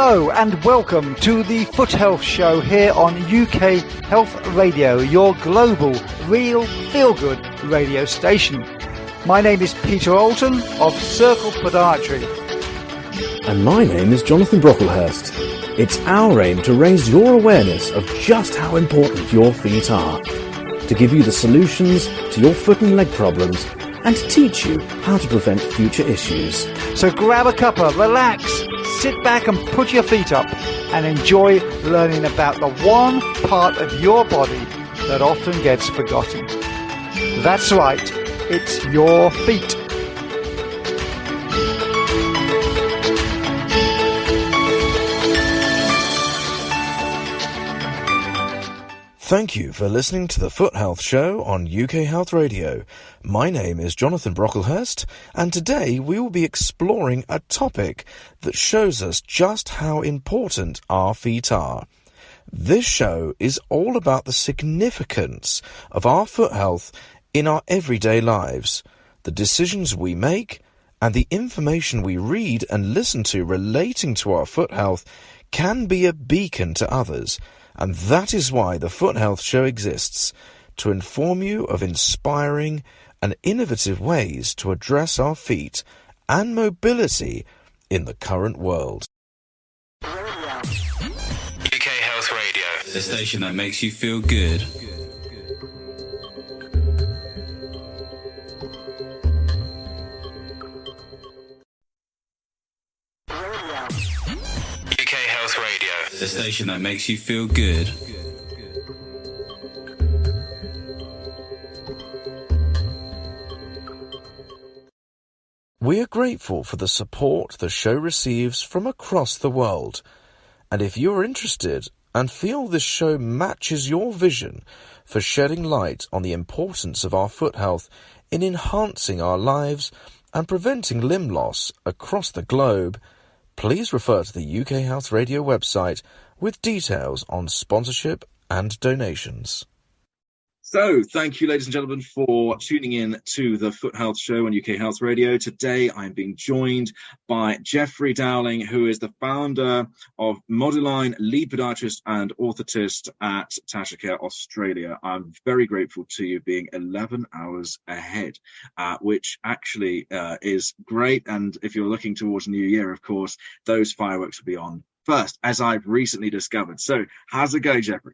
Hello and welcome to the Foot Health Show here on UK Health Radio, your global, real, feel-good radio station. My name is Peter Allton of Circle Podiatry. And my name is Jonathan Brocklehurst. It's our aim to raise your awareness of just how important your feet are, to give you the solutions to your foot and leg problems, and to teach you how to prevent future issues. So grab a cuppa, relax, sit back and put your feet up and enjoy learning about the one part of your body that often gets forgotten. That's right, it's your feet. Thank you for listening to the Foot Health Show on UK Health Radio. My name is Jonathan Brocklehurst, and today we will be exploring a topic that shows us just how important our feet are. This show is all about the significance of our foot health in our everyday lives, the decisions we make, and the information we read and listen to relating to our foot health can be a beacon to others. And that is why the Foot Health Show exists, to inform you of inspiring and innovative ways to address our feet and mobility in the current world. UK Health Radio, the station that makes you feel good. UK Health Radio, the station that makes you feel good. We are grateful for the support the show receives from across the world. And if you're interested and feel this show matches your vision for shedding light on the importance of our foot health in enhancing our lives and preventing limb loss across the globe, please refer to the UK Health Radio website with details on sponsorship and donations. So, thank you, ladies and gentlemen, for tuning in to the Foot Health Show on UK Health Radio. Today, I'm being joined by Geoffrey Dowling, who is the founder of Moduline, lead podiatrist and orthotist at Tashacare, Australia. I'm very grateful to you being 11 hours ahead, which actually is great. And if you're looking towards New Year, of course, those fireworks will be on first, as I've recently discovered. So, how's it go, Geoffrey?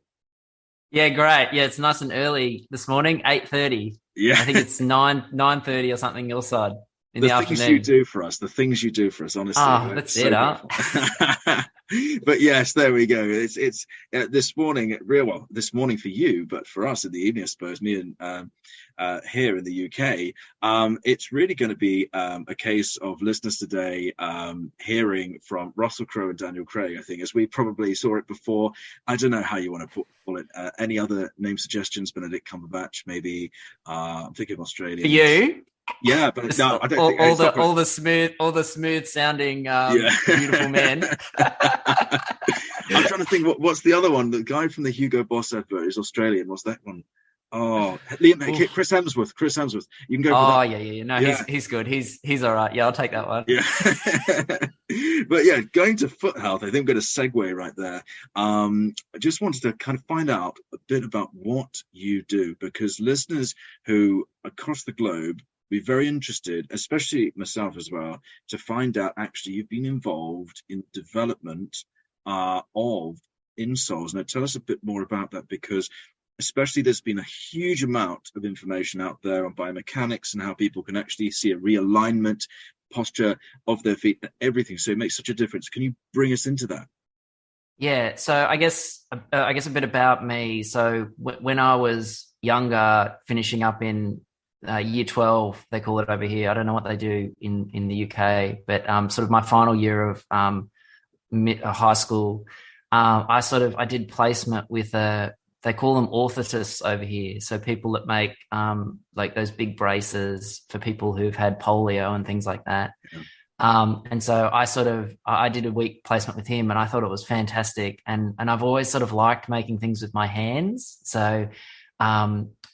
Yeah, great. Yeah, it's nice and early this morning, 8:30. Yeah, I think it's 9:30 or something your side in the afternoon. The things you do for us, honestly. That's so it, huh? But yes, there we go. It's this morning, this morning for you, but for us in the evening, I suppose, me and here in the UK, it's really going to be a case of listeners today hearing from Russell Crowe and Daniel Craig, I think, as we probably saw it before. I don't know how you want to call it. Any other name suggestions? Benedict Cumberbatch, maybe. I'm thinking of Australia. For you? Yeah, but no, I don't think all the smooth sounding beautiful men. I'm trying to think what's the other one? The guy from the Hugo Boss advert is Australian. What's that one? Oh, Chris Hemsworth. You can go for that. Yeah. No, yeah. He's good. He's all right. Yeah, I'll take that one. Yeah. But yeah, going to foot health, I think I'm going to segue right there. I just wanted to kind of find out a bit about what you do, because listeners who across the globe be very interested, especially myself as well, to find out actually you've been involved in development of insoles. Now, tell us a bit more about that, because especially there's been a huge amount of information out there on biomechanics and how people can actually see a realignment, posture of their feet, everything. So it makes such a difference. Can you bring us into that? Yeah. So I guess a bit about me. So when I was younger, finishing up in year 12, they call it over here. I don't know what they do in the UK, but sort of my final year of high school, I did placement with they call them orthoses over here. So people that make like those big braces for people who've had polio and things like that. Yeah. And so I did a week placement with him, and I thought it was fantastic. And I've always sort of liked making things with my hands. So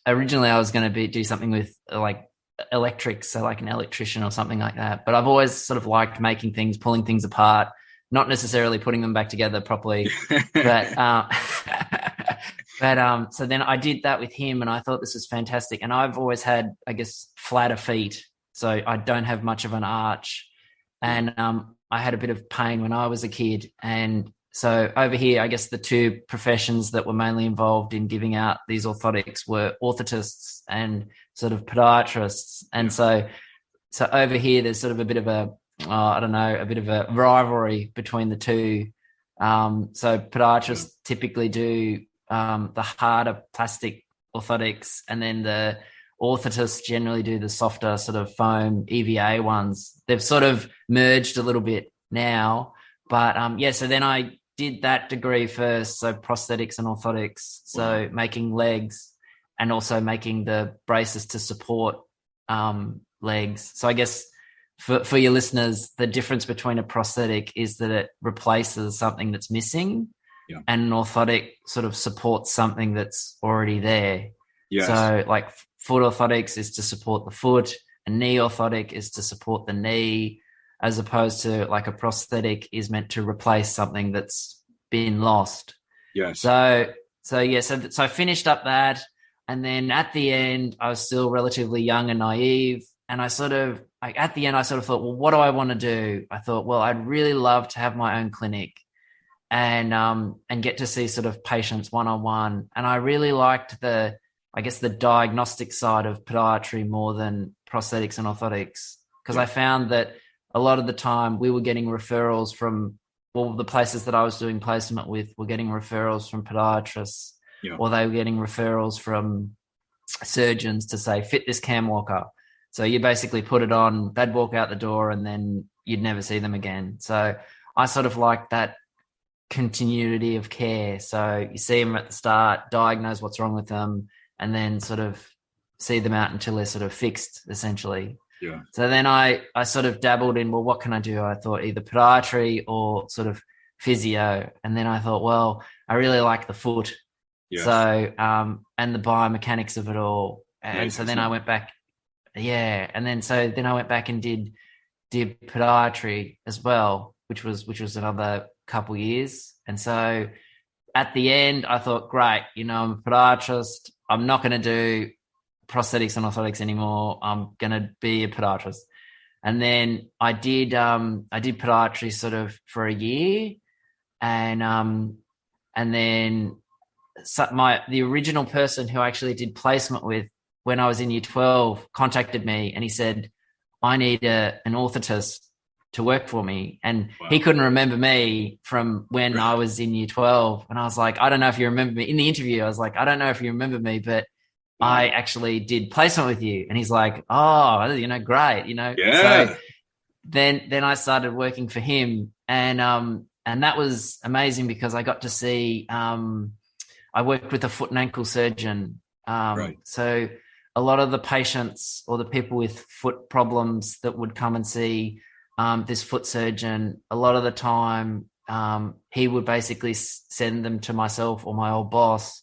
originally I was going to do something with like electrics, so like an electrician or something like that. But I've always sort of liked making things, pulling things apart, not necessarily putting them back together properly, but so then I did that with him, and I thought this was fantastic. And I've always had, I guess, flatter feet, so I don't have much of an arch, and I had a bit of pain when I was a kid. And so over here, I guess the two professions that were mainly involved in giving out these orthotics were orthotists and sort of podiatrists. And so over here, there's sort of a bit of a bit of a rivalry between the two. So podiatrists typically do the harder plastic orthotics, and then the orthotists generally do the softer sort of foam EVA ones. They've sort of merged a little bit now, but so then I did that degree first, so prosthetics and orthotics, so making legs and also making the braces to support legs. So I guess for your listeners, the difference between a prosthetic is that it replaces something that's missing, and an orthotic sort of supports something that's already there. Yes. So like foot orthotics is to support the foot, a knee orthotic is to support the knee, as opposed to like a prosthetic is meant to replace something that's been lost. Yes. So I finished up that, and then at the end I was still relatively young and naive, and I sort of thought, well, what do I want to do? I thought, well, I'd really love to have my own clinic and get to see sort of patients one-on-one. And I really liked the diagnostic side of podiatry more than prosthetics and orthotics, because I found that a lot of the time we were getting referrals from, well, the places that I was doing placement with were getting referrals from podiatrists, or they were getting referrals from surgeons to say, fit this cam walker. So you basically put it on, they'd walk out the door, and then you'd never see them again. So I sort of like that continuity of care. So you see them at the start, diagnose what's wrong with them, and then sort of see them out until they're sort of fixed, essentially. Yeah. So then I sort of dabbled in, well, what can I do? I thought either podiatry or sort of physio. And then I thought, well, I really like the foot. Yes. So, and the biomechanics of it all. And so then I went back. Yeah. And then I went back and did podiatry as well, which was another couple years. And so at the end, I thought, great, I'm a podiatrist. I'm not going to do prosthetics and orthotics anymore. I'm going to be a podiatrist. And then I did podiatry sort of for a year, and then the original person who I actually did placement with when I was in year 12 contacted me, and he said, I need an orthotist to work for me. And he couldn't remember me from when I was in year 12. And I was like, I don't know if you remember me. In the interview, I was like, I don't know if you remember me, but I actually did placement with you. And he's like, oh, great, Yeah. So then I started working for him, and that was amazing because I got to see, I worked with a foot and ankle surgeon. So a lot of the patients or the people with foot problems that would come and see this foot surgeon, a lot of the time he would basically send them to myself or my old boss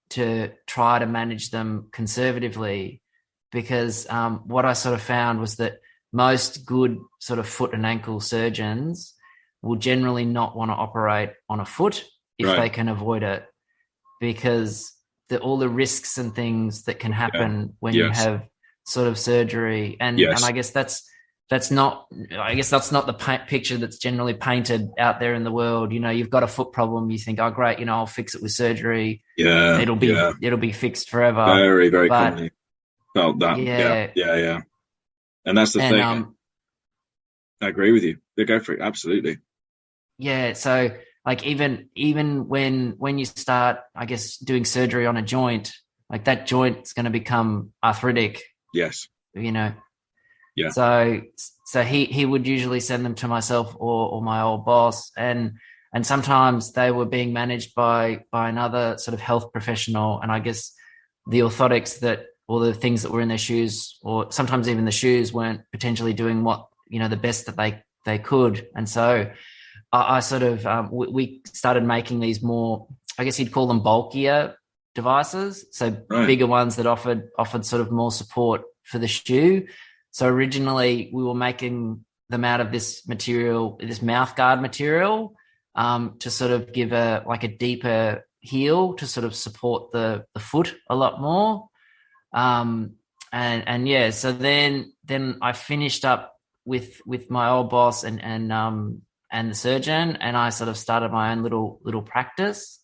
to try to manage them conservatively, because what I sort of found was that most good sort of foot and ankle surgeons will generally not want to operate on a foot if they can avoid it, because all the risks and things that can happen when you have sort of surgery. And I guess that's not the picture that's generally painted out there in the world. You've got a foot problem, you think, oh great, I'll fix it with surgery. Yeah. It'll be fixed forever. Very, very commonly felt that. Yeah. And that's the thing. I agree with you. Yeah, go for it. Absolutely. Yeah. So like even when you start, I guess, doing surgery on a joint, like that joint's going to become arthritic. Yes. Yeah. So he would usually send them to myself or my old boss, and sometimes they were being managed by another sort of health professional, and I guess the orthotics or the things that were in their shoes, or sometimes even the shoes, weren't potentially doing what the best that they could. And so I sort of we started making these more, I guess you'd call them bulkier devices, so bigger ones that offered sort of more support for the shoe. So originally we were making them out of this material, this mouth guard material, to sort of give a deeper heel to sort of support the foot a lot more. And yeah, so then I finished up with my old boss and the surgeon, and I sort of started my own little practice.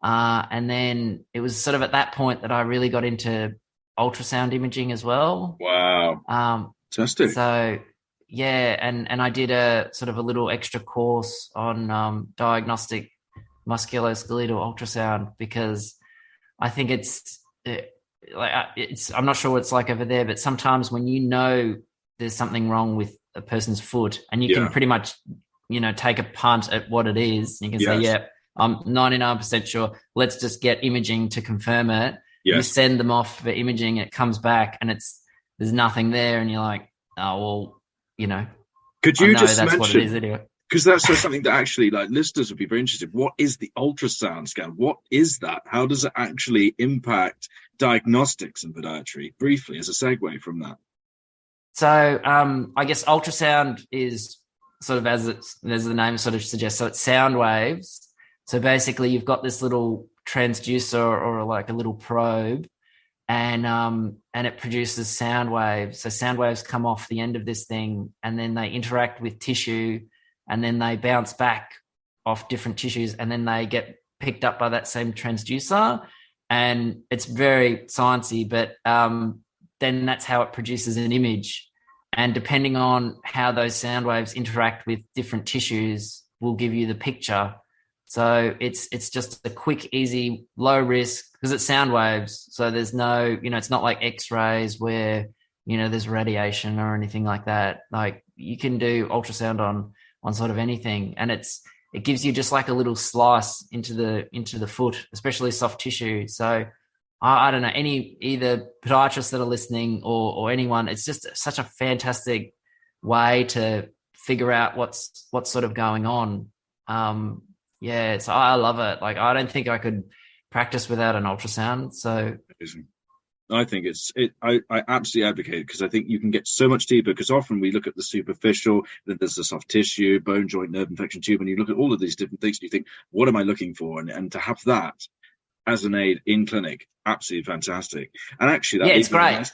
And then it was sort of at that point that I really got into ultrasound imaging as well. Wow. Fantastic. So yeah, and I did a sort of a little extra course on diagnostic musculoskeletal ultrasound, because I think it's I'm not sure what it's like over there, but sometimes when you know there's something wrong with a person's foot and you can pretty much, take a punt at what it is, you can say, yeah, I'm 99% sure, let's just get imaging to confirm it. Yes. You send them off for imaging, it comes back and there's nothing there, and you're like, oh, well, could you just that's mention what it is anyway? Because that's something that actually, listeners would be very interested. What is the ultrasound scan? What is that? How does it actually impact diagnostics in podiatry? Briefly, as a segue from that. So, I guess ultrasound is sort of, as the name sort of suggests, so it's sound waves. So basically, you've got this little transducer or like a little probe, and it produces sound waves. So sound waves come off the end of this thing, and then they interact with tissue, and then they bounce back off different tissues, and then they get picked up by that same transducer. And it's very sciencey, but then that's how it produces an image. And depending on how those sound waves interact with different tissues will give you the picture. So it's just a quick, easy, low risk, because it's sound waves. So there's no, it's not like X-rays where, there's radiation or anything like that. Like, you can do ultrasound on sort of anything, and it gives you just like a little slice into the foot, especially soft tissue. So I don't know, either podiatrists that are listening or anyone, it's just such a fantastic way to figure out what's sort of going on. Yeah, so I love it. Like, I don't think I could practice without an ultrasound. So I think I absolutely advocate it, because I think you can get so much deeper, because often we look at the superficial, then there's the soft tissue, bone, joint, nerve, infection tube, and you look at all of these different things and you think, what am I looking for? And to have that as an aid in clinic, absolutely fantastic. And actually, it's great.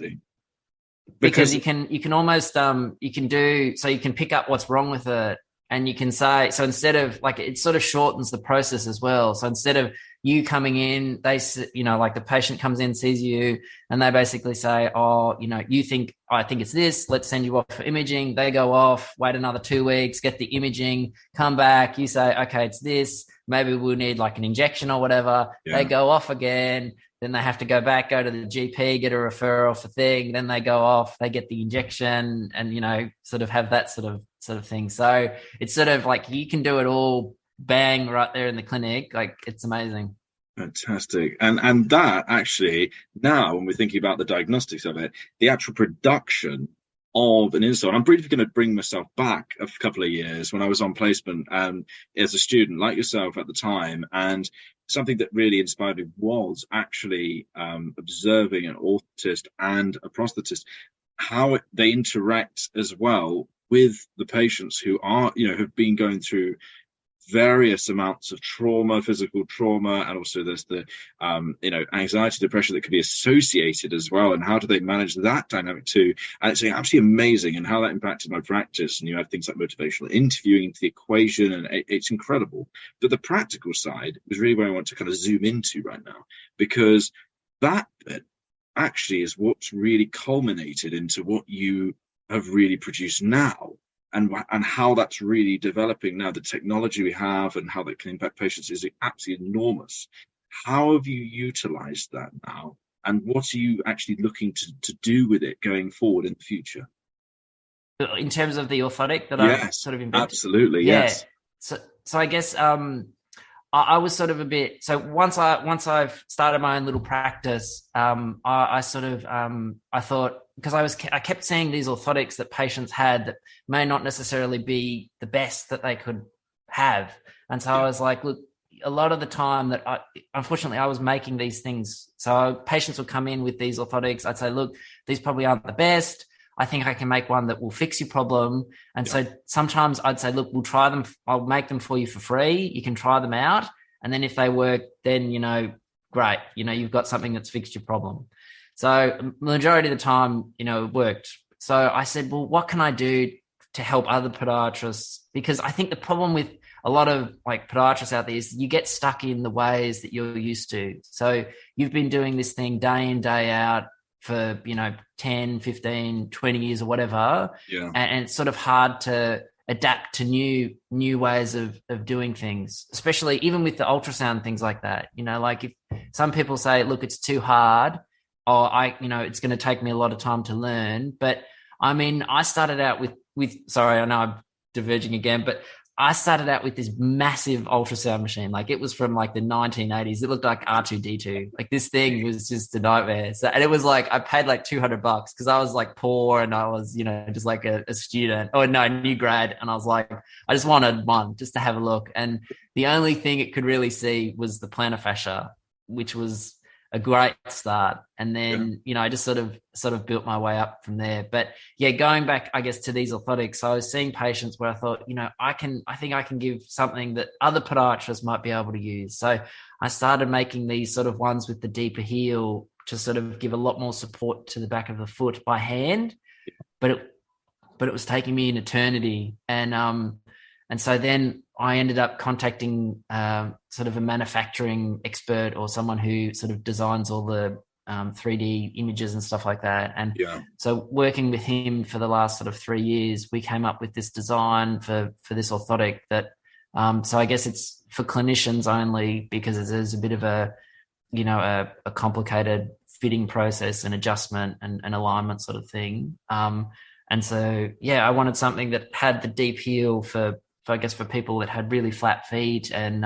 Because you can almost you can pick up what's wrong with it, and you can say, so instead of, like, it sort of shortens the process as well. So instead of you coming in, they, like the patient comes in, sees you, and they basically say, oh, I think it's this, let's send you off for imaging. They go off, wait another 2 weeks, get the imaging, come back. You say, okay, it's this, maybe we'll need like an injection or whatever. Yeah. They go off again. Then they have to go back, go to the GP, get a referral for thing. Then they go off, they get the injection, and, sort of have that sort of thing. So it's sort of like you can do it all bang right there in the clinic. Like, it's amazing. Fantastic. And that actually, now when we're thinking about the diagnostics of it, the actual production of an insult. I'm briefly going to bring myself back a couple of years when I was on placement as a student like yourself at the time, and something that really inspired me was actually observing an orthotist and a prosthetist, how they interact as well with the patients who are, have been going through various amounts of trauma, physical trauma, and also there's the anxiety, depression that could be associated as well, and how do they manage that dynamic too. And it's absolutely amazing, and how that impacted my practice. And you have things like motivational interviewing into the equation, and it's incredible. But the practical side is really where I want to kind of zoom into right now, because that bit actually is what's really culminated into what you have really produced now. And how that's really developing now, the technology we have and how that can impact patients is absolutely enormous. How have you utilized that now? And what are you actually looking to do with it going forward in the future? In terms of the orthotic that I've sort of invented? Absolutely, yes. So I guess I was sort of a bit, so once I've started my own little practice, I thought, because I kept seeing these orthotics that patients had that may not necessarily be the best that they could have. And so I was like, look, a lot of the time that unfortunately I was making these things. So patients would come in with these orthotics. I'd say, look, these probably aren't the best. I think I can make one that will fix your problem. And so sometimes I'd say, look, we'll try them. I'll make them for you for free. You can try them out. And then if they work, then, great, you've got something that's fixed your problem. So majority of the time, it worked. So I said, well, what can I do to help other podiatrists? Because I think the problem with a lot of like podiatrists out there is you get stuck in the ways that you're used to. So you've been doing this thing day in, day out for, 10, 15, 20 years or whatever. Yeah. And it's sort of hard to adapt to new ways of doing things, especially even with the ultrasound, things like that. Like if some people say, look, it's too hard, or it's going to take me a lot of time to learn. But I mean, I started out with sorry, I know I'm diverging again, but I started out with this massive ultrasound machine. Like it was from like the 1980s. It looked like R2D2. Like this thing was just a nightmare. So, and it was like, I paid like $200 because I was like poor and I was, just like a student. Oh no, new grad. And I was like, I just wanted one just to have a look. And the only thing it could really see was the plantar fascia, which was a great start. And then, I just sort of built my way up from there. But yeah, going back, I guess, to these orthotics, I was seeing patients where I thought, I think I can give something that other podiatrists might be able to use. So I started making these sort of ones with the deeper heel to sort of give a lot more support to the back of the foot by hand. But it was taking me an eternity. And so then I ended up contacting sort of a manufacturing expert or someone who sort of designs all the 3D images and stuff like that. And so working with him for the last sort of 3 years, we came up with this design for this orthotic that, so I guess it's for clinicians only because there's a bit of a complicated fitting process and adjustment and alignment sort of thing. And so, I wanted something that had the deep heel for people that had really flat feet, and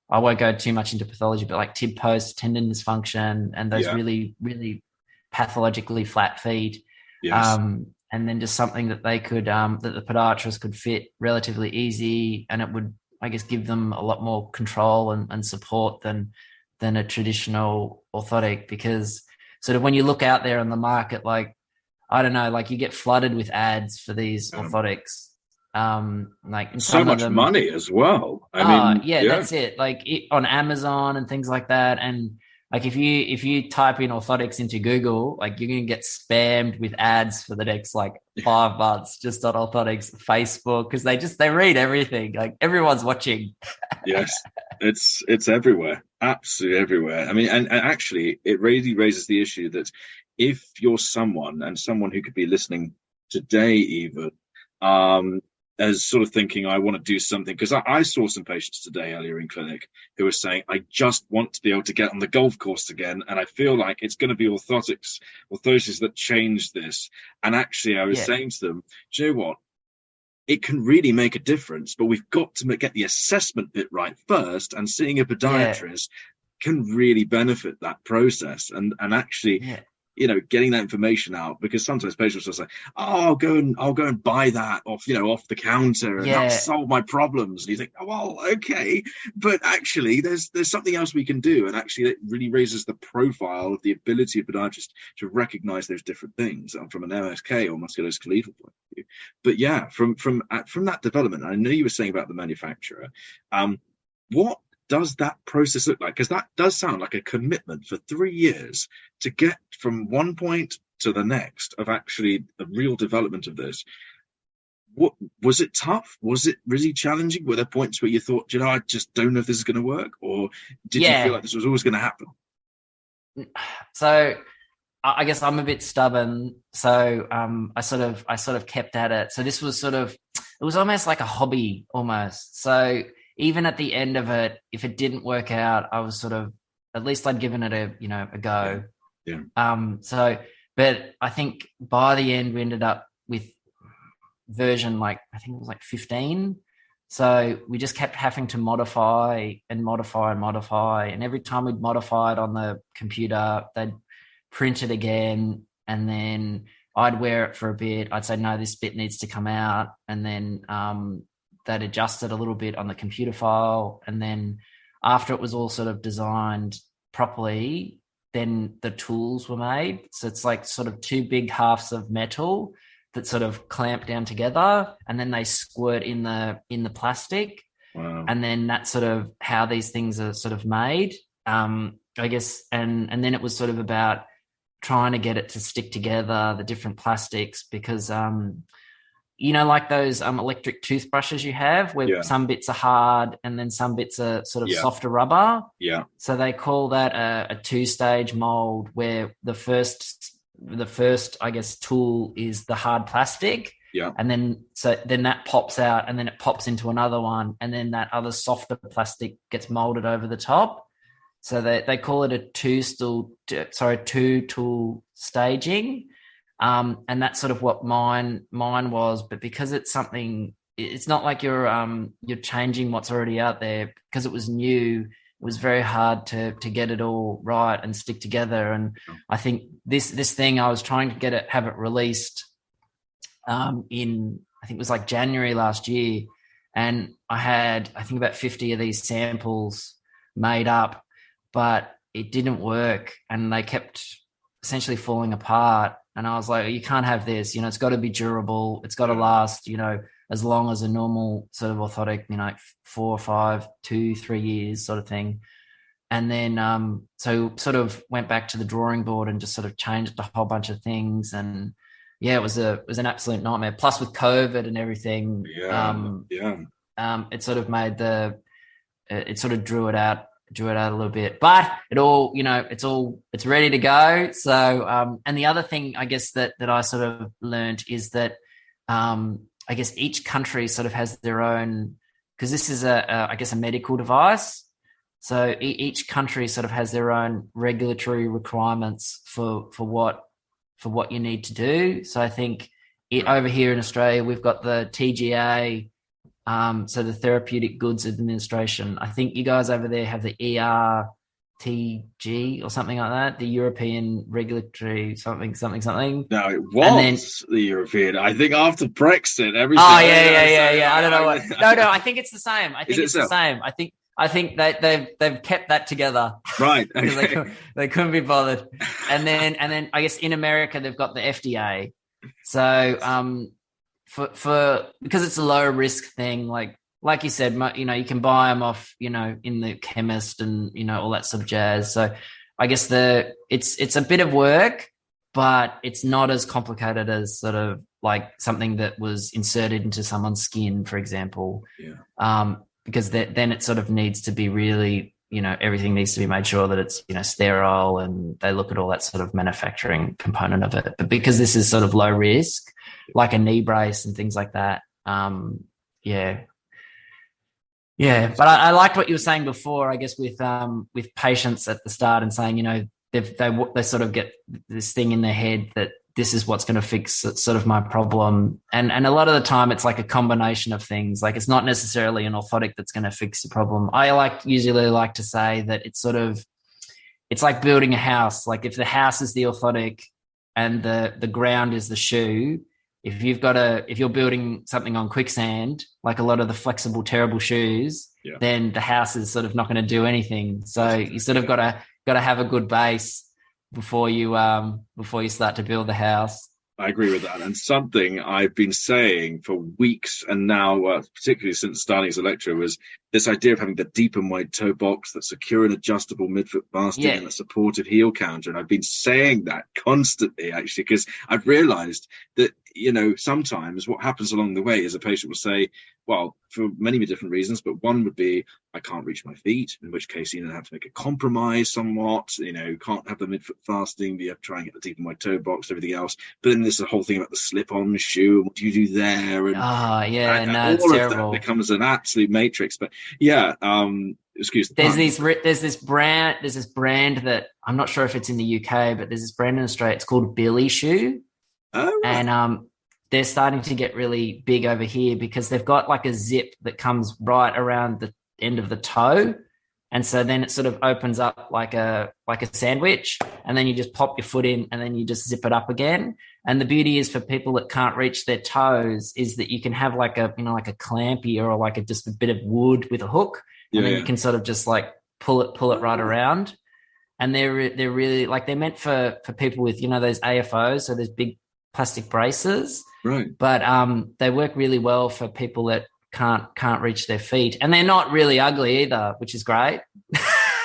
I won't go too much into pathology, but like tib post, tendon dysfunction, and those really, really pathologically flat feet. Yes. And then just something that they could, that the podiatrist could fit relatively easy, and it would, I guess, give them a lot more control and support than a traditional orthotic. Because sort of when you look out there on the market, like, I don't know, like you get flooded with ads for these orthotics. Like so much money as well. I mean, that's it. Like on Amazon and things like that. And like if you type in orthotics into Google, like you're gonna get spammed with ads for the next like 5 months just on orthotics, Facebook, because they read everything. Like everyone's watching. Yes, it's everywhere, absolutely everywhere. I mean, and actually, it really raises the issue that if you're someone who could be listening today, even as sort of thinking, I want to do something, because I saw some patients today earlier in clinic who were saying, I just want to be able to get on the golf course again, and I feel like it's going to be orthoses that change this. And actually, I was saying to them, do you know what? It can really make a difference, but we've got to get the assessment bit right first, and seeing a podiatrist can really benefit that process. And actually, getting that information out, because sometimes patients will say, "Oh, I'll go and buy that off the counter, and that'll solve my problems." And you think, "Oh, well, okay," but actually, there's something else we can do, and actually, it really raises the profile of the ability of podiatrists to recognise those different things from an MSK or musculoskeletal point of view. But from that development, I know you were saying about the manufacturer. What does that process look like? Because that does sound like a commitment for 3 years to get from one point to the next of actually the real development of this. What was it tough? Was it really challenging? Were there points where you thought, I just don't know if this is going to work? Or did you feel like this was always going to happen? So I guess I'm a bit stubborn. So I sort of kept at it. So this was it was almost like a hobby almost. So even at the end of it, if it didn't work out, I was at least I'd given it a go. Yeah. But I think by the end we ended up with version I think it was 15. So we just kept having to modify and modify and modify. And every time we'd modify it on the computer, they'd print it again. And then I'd wear it for a bit. I'd say, no, this bit needs to come out. And then, they'd adjust it a little bit on the computer file. And then after it was all sort of designed properly, then the tools were made. So it's like sort of two big halves of metal that sort of clamp down together, and then they squirt in the plastic. Wow. And then that's sort of how these things are sort of made. I guess, and then it was sort of about trying to get it to stick together, the different plastics, because like those electric toothbrushes you have, where some bits are hard and then some bits are sort of softer rubber. Yeah. So they call that a two-stage mold, where the first I guess tool is the hard plastic. Yeah. And then that pops out, and then it pops into another one, and then that other softer plastic gets molded over the top. So they call it a two-tool staging. And that's sort of what mine was. But because it's something, it's not like you're changing what's already out there. Because it was new, it was very hard to get it all right and stick together. And I think this thing, I was trying to have it released in, I think it was like January last year, and I had, I think, about 50 of these samples made up, but it didn't work, and they kept essentially falling apart. And I was like, you can't have this, it's got to be durable. It's got to last, as long as a normal sort of orthotic, 4 or 5, 2, 3 years sort of thing. And then, so sort of went back to the drawing board and just sort of changed a whole bunch of things. And it was an absolute nightmare. Plus with COVID and everything, it sort of made it sort of drew it out a little bit, but it all, it's ready to go. So, and the other thing, I guess, that I sort of learned is that, I guess each country sort of has their own, because this is I guess a medical device. So each country sort of has their own regulatory requirements for what you need to do. So I think over here in Australia, we've got the TGA, so the Therapeutic Goods Administration. I think you guys over there have the ERTG or something like that, the European Regulatory something. No, it was the European. I think after Brexit, everything. Oh yeah. I don't know what. No. I think it's the same. I think it's the same. I think they've kept that together. Right. Okay. they couldn't be bothered. And then I guess in America they've got the FDA. So for because it's a low risk thing, like you said, you can buy them off, in the chemist and all that sort of jazz. So I guess it's a bit of work, but it's not as complicated as sort of like something that was inserted into someone's skin, for example. Yeah. Because then it sort of needs to be really, everything needs to be made sure that it's, sterile, and they look at all that sort of manufacturing component of it. But because this is sort of low risk, like a knee brace and things like that. Yeah. But I liked what you were saying before, I guess, with patients at the start, and saying, they sort of get this thing in their head that this is what's going to fix sort of my problem. And a lot of the time it's like a combination of things. Like it's not necessarily an orthotic that's going to fix the problem. I usually like to say that it's like building a house. Like if the house is the orthotic and the ground is the shoe, if you're building something on quicksand, like a lot of the flexible, terrible shoes, then the house is sort of not going to do anything. So you sort of got to have a good base before you start to build the house. I agree with that. And something I've been saying for weeks, and now particularly since starting as a lecturer, was this idea of having the deep and wide toe box, that secure and adjustable midfoot fasting, and a supportive heel counter. And I've been saying that constantly, actually, because I've realized that, sometimes what happens along the way is a patient will say, well, for many different reasons, but one would be, I can't reach my feet, in which case, have to make a compromise somewhat, can't have the midfoot fasting, you have to try and get the deep and wide toe box, everything else. But then there's the whole thing about the slip-on shoe, what do you do there? And, and all it's of terrible. that becomes an absolute matrix. But excuse the pun. There's this brand that I'm not sure if it's in the UK, but there's this brand in Australia. It's called Billy Shoe. Oh, right. And they're starting to get really big over here because they've got like a zip that comes right around the end of the toe. And so then it sort of opens up like a sandwich, and then you just pop your foot in and then you just zip it up again. And the beauty is for people that can't reach their toes is that you can have like a clampy or like just a bit of wood with a hook. And then you can sort of just like pull it right around. and they're really like, they're meant for people with, you know, those AFOs, so there's big plastic braces, Right. but they work really well for people that can't reach their feet, and they're not really ugly either, which is great.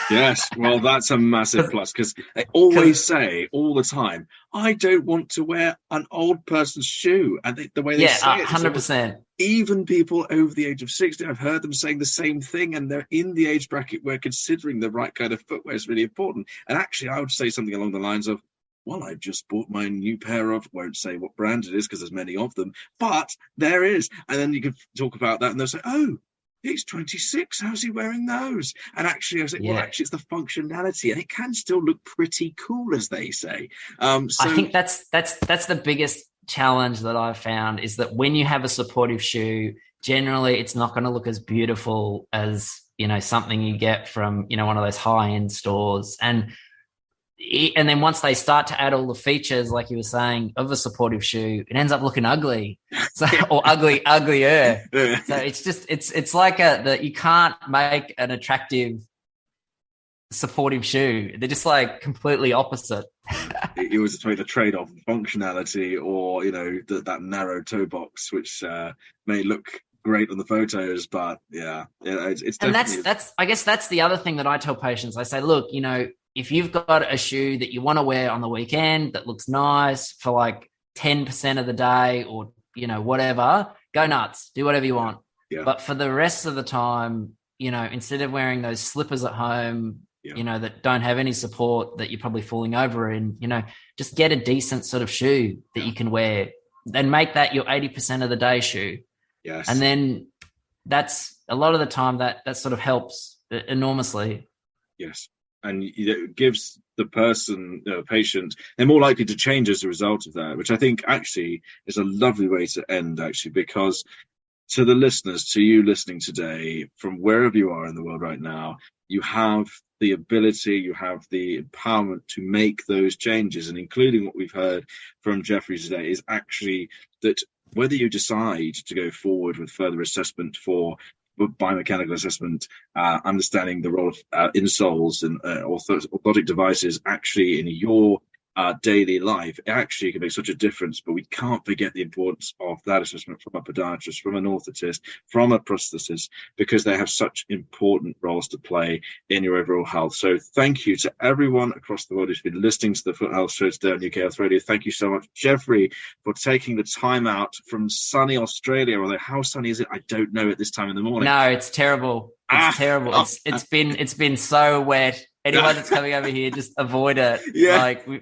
Yes, well, that's a massive plus, because they always say all the time, I don't want to wear an old person's shoe. And the way they say it, 100%. even people over the age of 60, I've heard them saying the same thing, and they're in the age bracket where considering the right kind of footwear is really important. And actually, I would say something along the lines of, well, I just bought my new pair of, won't say what brand it is because there's many of them, but there is. And then you can talk about that and they'll say, oh, he's 26. How's he wearing those? And actually, I was like, well, actually, it's the functionality, and it can still look pretty cool, as they say. So I think that's the biggest challenge that I've found, is that when you have a supportive shoe, generally it's not going to look as beautiful as, you know, something you get from, you know, one of those high-end stores. And then once they start to add all the features, like you were saying, of a supportive shoe, it ends up looking ugly, or uglier. So it's like that you can't make an attractive supportive shoe. They're just like completely opposite. It was the trade-off, functionality, or, you know, that narrow toe box, which may look great on the photos, but it's and that's I guess that's the other thing that I tell patients. I say, look, you know, if you've got a shoe that you want to wear on the weekend that looks nice for like 10% of the day, or, you know, whatever, go nuts, do whatever you want. Yeah. But for the rest of the time, you know, instead of wearing those slippers at home, you know, that don't have any support, that you're probably falling over in, you know, just get a decent sort of shoe that you can wear, then make that your 80% of the day shoe. Yes. And then that's a lot of the time that sort of helps enormously. Yes. And it gives the person, patient, they're more likely to change as a result of that, which I think actually is a lovely way to end, actually, because to the listeners, to you listening today, from wherever you are in the world right now, you have the ability, you have the empowerment to make those changes. And including what we've heard from Geoffrey today is actually that whether you decide to go forward with further assessment for biomechanical assessment, understanding the role of insoles and orthotic devices actually in your daily life, it actually can make such a difference. But we can't forget the importance of that assessment from a podiatrist, from an orthotist, from a prosthetist, because they have such important roles to play in your overall health. So thank you to everyone across the world who's been listening to the Foot Health Show today on UK Health Radio. Thank you so much, Geoffrey, for taking the time out from sunny Australia. Although how sunny is it? I don't know at this time in the morning. No, it's terrible. It's terrible. It's been so wet. Anyone that's coming over here, just avoid it. Yeah. Like, we're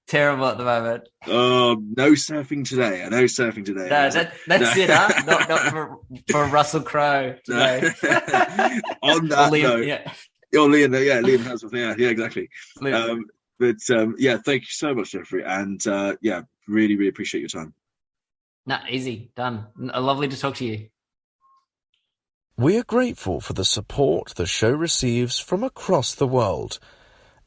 terrible at the moment. No surfing today. I know surfing today. No, that's it, huh? Not for Russell Crowe today. On that Liam, note, Liam Hemsworth. Yeah, exactly. Thank you so much, Geoffrey. And really, really appreciate your time. No, easy. Done. Lovely to talk to you. We are grateful for the support the show receives from across the world.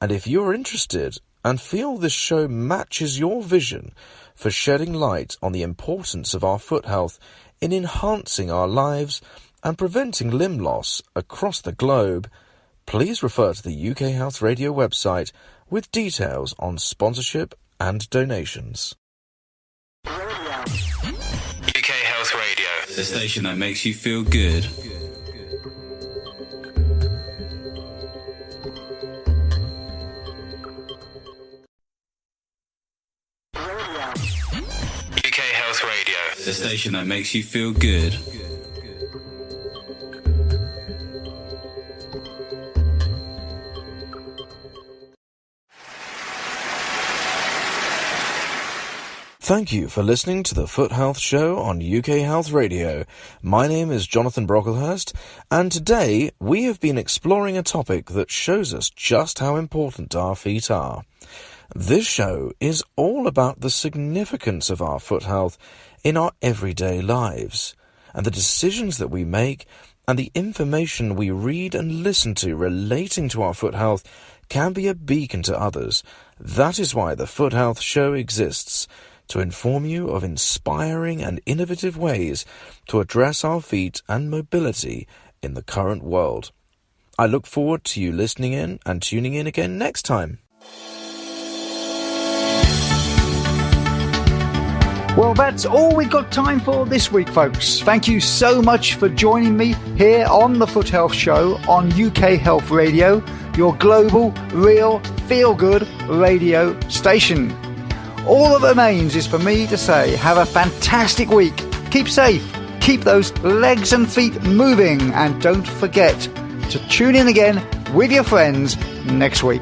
And if you're interested and feel this show matches your vision for shedding light on the importance of our foot health in enhancing our lives and preventing limb loss across the globe, please refer to the UK Health Radio website with details on sponsorship and donations. UK Health Radio, the station that makes you feel good. UK Health Radio, the station that makes you feel good. Thank you for listening to the Foot Health Show on UK Health Radio. My name is Jonathan Brocklehurst, and today we have been exploring a topic that shows us just how important our feet are. This show is all about the significance of our foot health in our everyday lives, and the decisions that we make and the information we read and listen to relating to our foot health can be a beacon to others. That is why the Foot Health Show exists, to inform you of inspiring and innovative ways to address our feet and mobility in the current world. I look forward to you listening in and tuning in again next time. Well, that's all we've got time for this week, folks. Thank you so much for joining me here on the Foot Health Show on UK Health Radio, your global, real, feel-good radio station. All that remains is for me to say have a fantastic week. Keep safe, keep those legs and feet moving, and don't forget to tune in again with your friends next week.